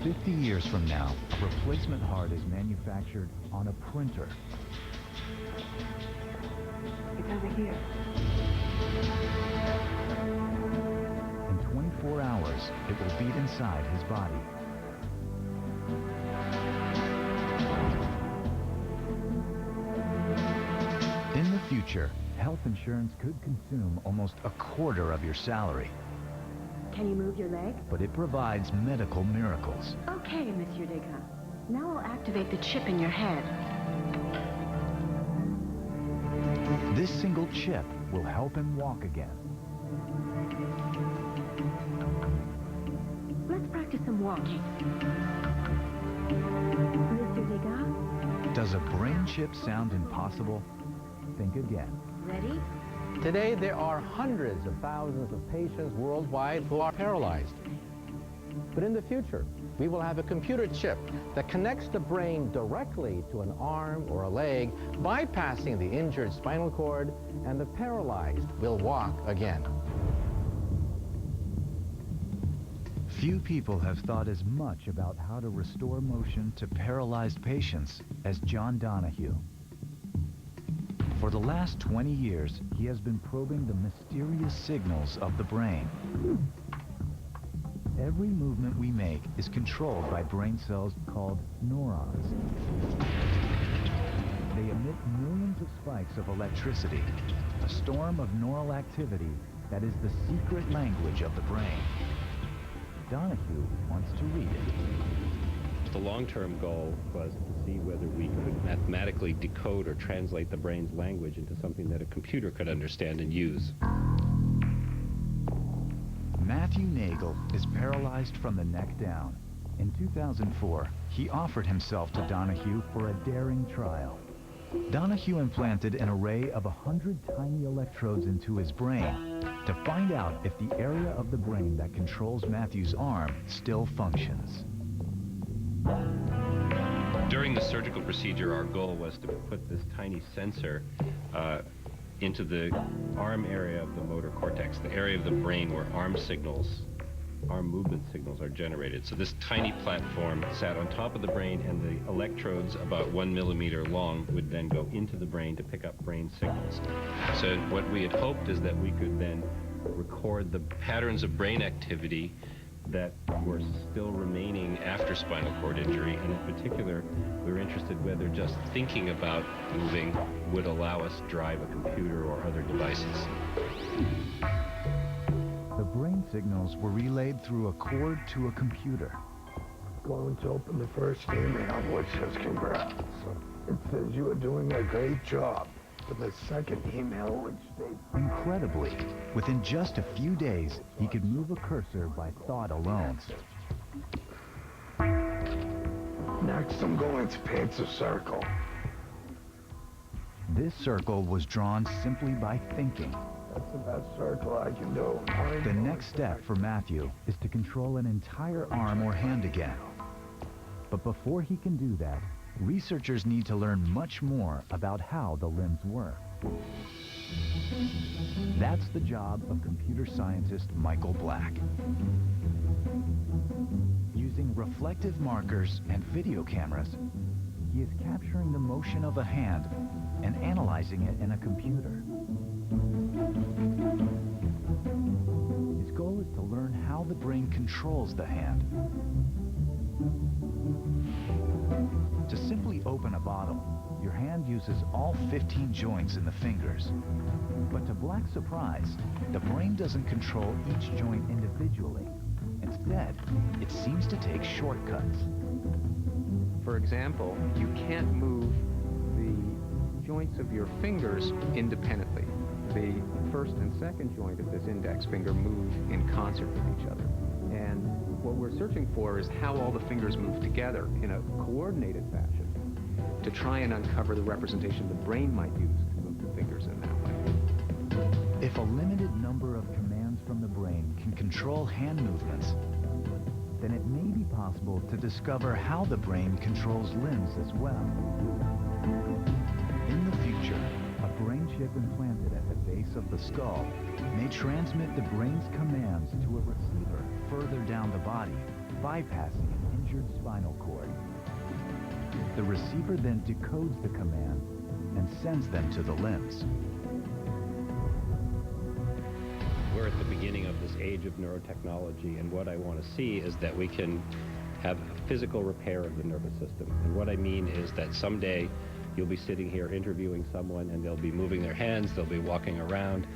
50 years from now, a replacement heart is manufactured on a printer. It's over here. In 24 hours, it will beat inside his body. In the future, health insurance could consume almost a quarter of your salary. Can you move your leg? But it provides medical miracles. Okay, Monsieur Desgras. Now I'll activate the chip in your head. This single chip will help him walk again. Let's practice some walking. Monsieur Desgras? Does a brain chip sound impossible? Think again. Ready? Today, there are hundreds of thousands of patients worldwide who are paralyzed. But in the future, we will have a computer chip that connects the brain directly to an arm or a leg, bypassing the injured spinal cord, and the paralyzed will walk again. Few people have thought as much about how to restore motion to paralyzed patients as John Donahue. For the last 20 years, he has been probing the mysterious signals of the brain. Every movement we make is controlled by brain cells called neurons. They emit millions of spikes of electricity, a storm of neural activity that is the secret language of the brain. Donahue wants to read it. The long-term goal was to see whether we could mathematically decode or translate the brain's language into something that a computer could understand and use. Matthew Nagel is paralyzed from the neck down. In 2004, he offered himself to Donahue for a daring trial. Donahue implanted an array of 100 tiny electrodes into his brain to find out if the area of the brain that controls Matthew's arm still functions. During the surgical procedure, our goal was to put this tiny sensor into the arm area of the motor cortex, the area of the brain where arm movement signals are generated. So this tiny platform sat on top of the brain, and the electrodes about 1 millimeter long would then go into the brain to pick up brain signals. So what we had hoped is that we could then record the patterns of brain activity that were still remaining after spinal cord injury, and in particular, we were interested whether just thinking about moving would allow us to drive a computer or other devices. The brain signals were relayed through a cord to a computer. Going to open the first email, which says congrats. It says you are doing a great job. For the second email, which states... Incredibly, within just a few days, he could move a cursor by thought alone. Next, I'm going to paint a circle. This circle was drawn simply by thinking. That's the best circle I can do. The next step for Matthew is to control an entire arm or hand again. But before he can do that, researchers need to learn much more about how the limbs work. That's the job of computer scientist Michael Black. Using reflective markers and video cameras, he is capturing the motion of a hand and analyzing it in a computer. His goal is to learn how the brain controls the hand. To simply open a bottle, your hand uses all 15 joints in the fingers. But to Black's surprise, the brain doesn't control each joint individually. Instead, it seems to take shortcuts. For example, you can't move the joints of your fingers independently. The first and second joint of this index finger move in concert with each other. And what we're searching for is how all the fingers move together in a coordinated fashion to try and uncover the representation the brain might use to move the fingers in that way. If a limited number of commands from the brain can control hand movements, then it may be possible to discover how the brain controls limbs as well. In the future, a brain chip implanted at the base of the skull may transmit the brain's commands to a receiver further down the body, bypassing an injured injured spinal cord. The receiver then decodes the command and sends them to the limbs. We're at the beginning of this age of neurotechnology, and what I want to see is that we can have a physical repair of the nervous system. And what I mean is that someday you'll be sitting here interviewing someone, and they'll be moving their hands, they'll be walking around,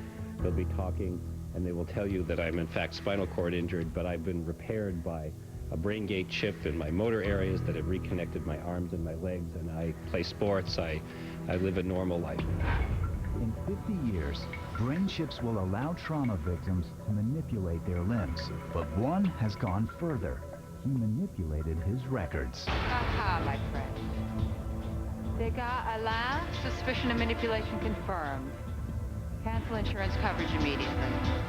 they'll be talking, and they will tell you that I'm in fact spinal cord injured, but I've been repaired by a brain gate chip in my motor areas that have reconnected my arms and my legs, and I play sports, I live a normal life. In 50 years, brain chips will allow trauma victims to manipulate their limbs. But one has gone further. He manipulated his records. Aha, my friend. Dégâts Alain, suspicion of manipulation confirmed. Cancel insurance coverage immediately.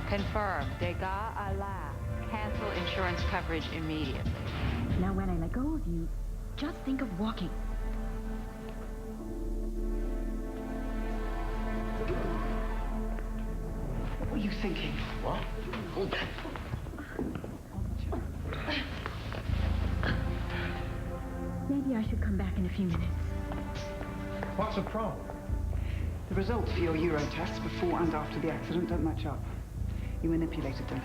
Confirmed. Dégâts Alain. Cancel insurance coverage immediately. Now when I let go of you, just think of walking. What were you thinking? What? Hold that. Maybe I should come back in a few minutes. What's the problem? The results for your Euro tests before and after the accident don't match up. You manipulated them.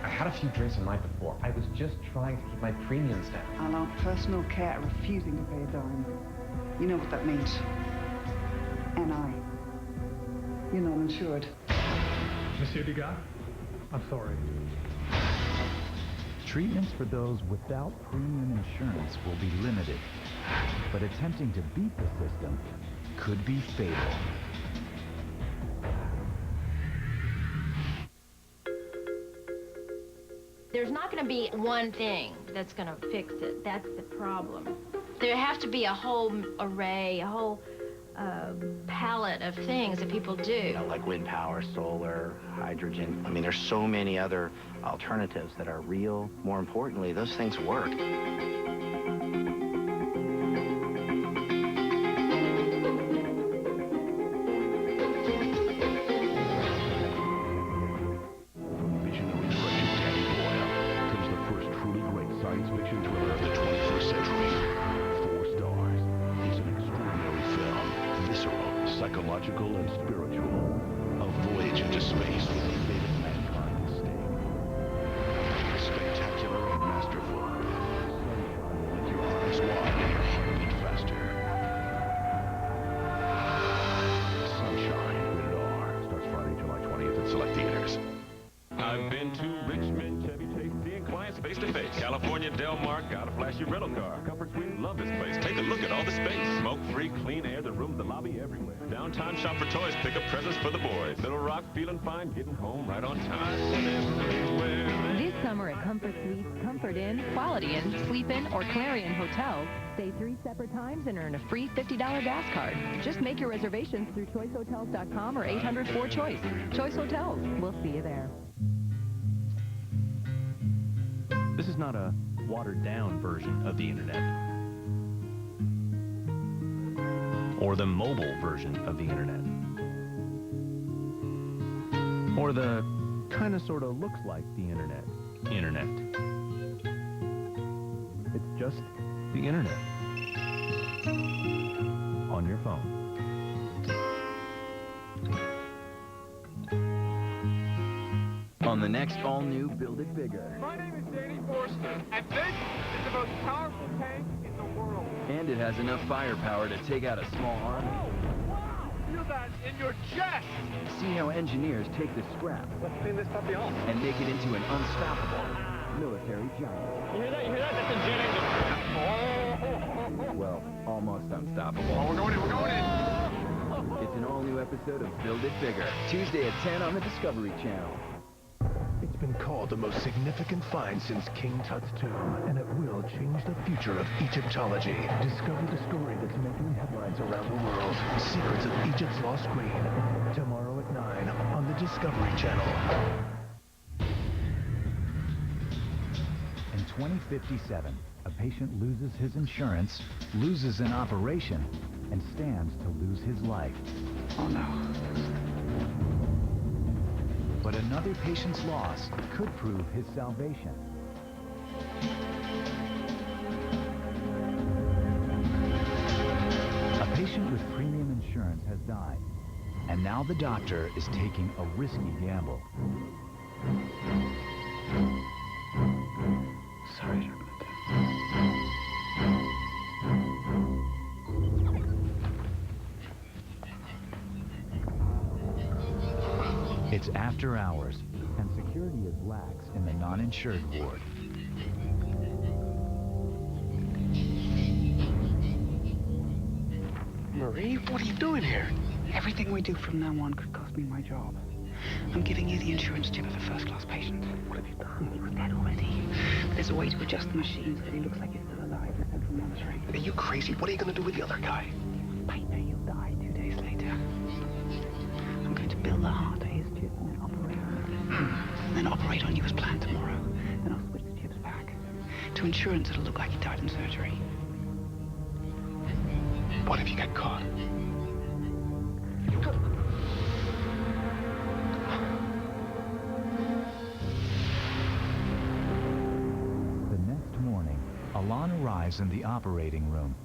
I had a few drinks the night before. I was just trying to keep my premiums down. Alain, personal care refusing to pay a dime. You know what that means. NI. You're not insured. Monsieur Degas, I'm sorry. Treatments for those without premium insurance will be limited. But attempting to beat the system could be fatal. There's not going to be one thing that's going to fix it. That's the problem. There has to be a whole array, a whole palette of things that people do. You know, like wind power, solar, hydrogen. I mean, there's so many other alternatives that are real. More importantly, those things work. Psychological and spiritual. A voyage into space with a fate of mankind at stake. Spectacular and masterful. Sunshine will make your eyes wide and your heart beat faster. Sunshine, rated R. Starts Friday, July 20th at select theaters. I've been to Richmond, Chevy Chase, seeing clients face to face. California, Del Mar, got a flashy rental car. Comfort Suite, love this place. Take a look at all the space. Smoke-free, clean air, the rooms, the lobby, everywhere. Downtime, shop for toys, pick up presents for the boys. Little Rock, feeling fine, getting home right on time. This summer at Comfort Suites, Comfort Inn, Quality Inn, Sleep Inn, or Clarion Hotel, stay 3 separate times and earn a free $50 gas card. Just make your reservations through choicehotels.com or 800-4-CHOICE. Choice Hotels. We'll see you there. This is not a watered-down version of the internet, or the mobile version of the internet, or the kind of sort of looks like the internet. It's just the internet on your phone. On the next all-new Build It Bigger. My name is Danny Forster, and this is the most powerful tank in the world. And it has enough firepower to take out a small army. Oh, wow! Feel that in your chest! See how engineers take the scrap. Let's clean this puppy off. And make it into an unstoppable military giant. You hear that? You hear that? That's a jet engine. Well, almost unstoppable. Oh, we're going in, we're going in! It's an all-new episode of Build It Bigger. Tuesday at 10 on the Discovery Channel. It's been called the most significant find since King Tut's tomb, and it will change the future of Egyptology. Discover the story that's making headlines around the world. Secrets of Egypt's Lost Queen. Tomorrow at 9 on the Discovery Channel. In 2057, a patient loses his insurance, loses an operation, and stands to lose his life. Oh no. But another patient's loss could prove his salvation. patient with premium insurance has died, and now the doctor is taking a risky gamble. Sorry, It's after hours, and security is lax in the non-insured ward. Marie, what are you doing here? Everything we do from now on could cost me my job. I'm giving you the insurance chip of a first-class patient. What have you done? He was dead already. There's a way to adjust the machine so that he looks like he's still alive in central monitoring. Are you crazy? What are you going to do with the other guy? Paper, he'll die 2 days later. I'm going to build the heart to his chip and then operate on it. And then operate on you as planned tomorrow. Then I'll switch the chips back. To insurance, it'll look like he died in surgery. What if you get caught? The next morning, Alon arrives in the operating room.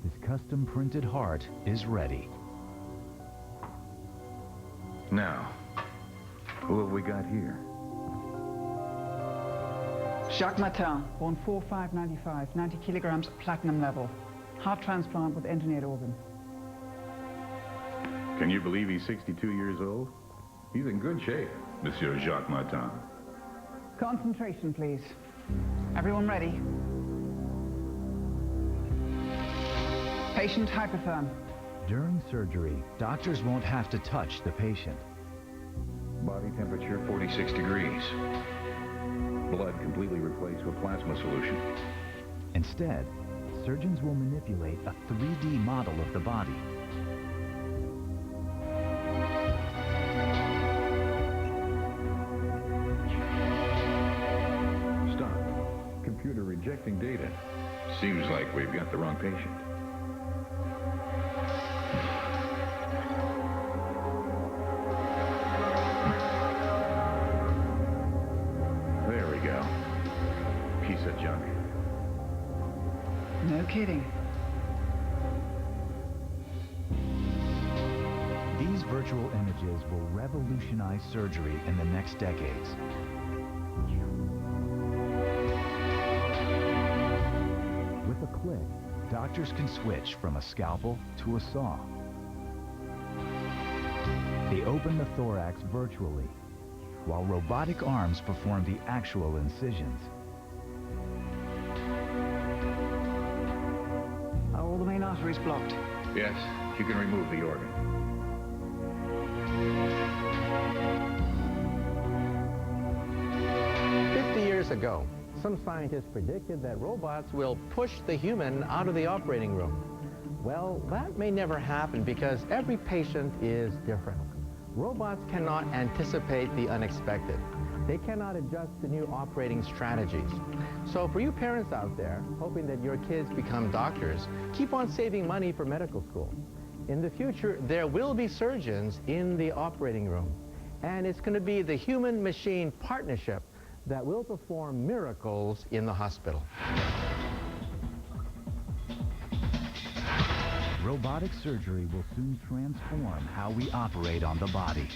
His custom-printed heart is ready. Now, who have we got here? Jacques Martin, born 4/5/95, 90 kilograms, platinum level. Heart transplant with engineered organ. Can you believe he's 62 years old? He's in good shape, Monsieur Jacques Martin. Concentration, please. Everyone ready? Patient hypotherm. During surgery, doctors won't have to touch the patient. Body temperature 46 degrees. Blood completely replaced with plasma solution. Instead, surgeons will manipulate a 3D model of the body. Stop. Computer rejecting data. Seems like we've got the wrong patient. There we go. Piece of junk. No kidding. These virtual images will revolutionize surgery in the next decades. With a click, doctors can switch from a scalpel to a saw. They open the thorax virtually, while robotic arms perform the actual incisions. Are all the main arteries blocked? Yes, you can remove the organ. Years ago, some scientists predicted that robots will push the human out of the operating room. Well, that may never happen because every patient is different. Robots cannot anticipate the unexpected. They cannot adjust to new operating strategies. So for you parents out there, hoping that your kids become doctors, keep on saving money for medical school. In the future, there will be surgeons in the operating room. And it's going to be the human-machine partnership that will perform miracles in the hospital. Robotic surgery will soon transform how we operate on the body.